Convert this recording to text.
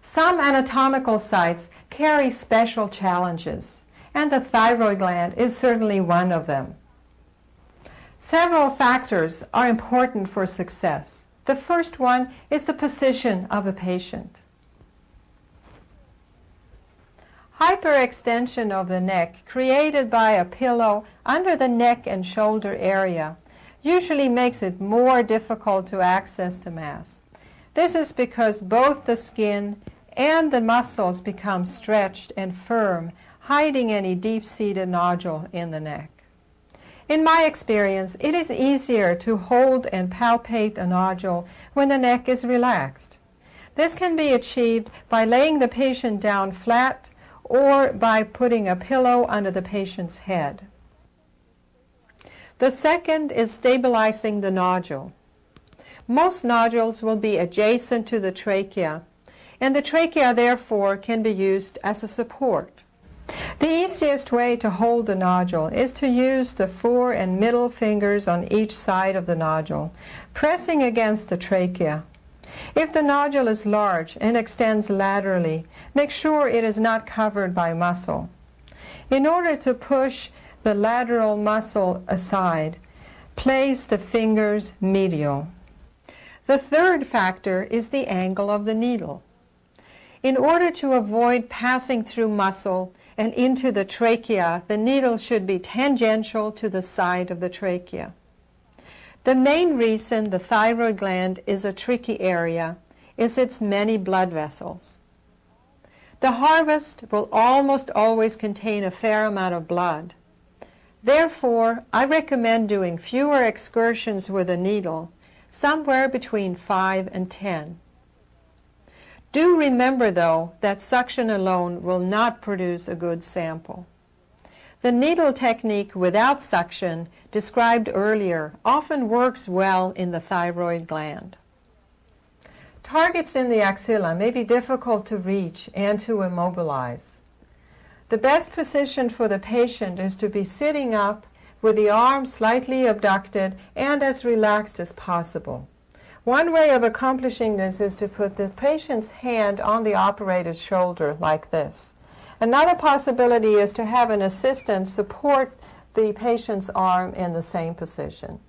Some anatomical sites carry special challenges, and the thyroid gland is certainly one of them. Several factors are important for success. The first one is the position of the patient. Hyperextension of the neck created by a pillow under the neck and shoulder area usually makes it more difficult to access the mass. This is because both the skin and the muscles become stretched and firm, hiding any deep-seated nodule in the neck. In my experience, it is easier to hold and palpate a nodule when the neck is relaxed. This can be achieved by laying the patient down flat or by putting a pillow under the patient's head. The second is stabilizing the nodule. Most nodules will be adjacent to the trachea, and the trachea therefore can be used as a support. The easiest way to hold the nodule is to use the fore and middle fingers on each side of the nodule, pressing against the trachea. If the nodule is large and extends laterally, make sure it is not covered by muscle. In order to push the lateral muscle aside, place the fingers medial. The third factor is the angle of the needle. In order to avoid passing through muscle and into the trachea, the needle should be tangential to the side of the trachea. The main reason the thyroid gland is a tricky area is its many blood vessels. The harvest will almost always contain a fair amount of blood. Therefore, I recommend doing fewer excursions with a needle, somewhere between 5 and 10. Do remember, though, that suction alone will not produce a good sample. The needle technique without suction, described earlier, often works well in the thyroid gland. Targets in the axilla may be difficult to reach and to immobilize. The best position for the patient is to be sitting up with the arms slightly abducted and as relaxed as possible. One way of accomplishing this is to put the patient's hand on the operator's shoulder like this. Another possibility is to have an assistant support the patient's arm in the same position.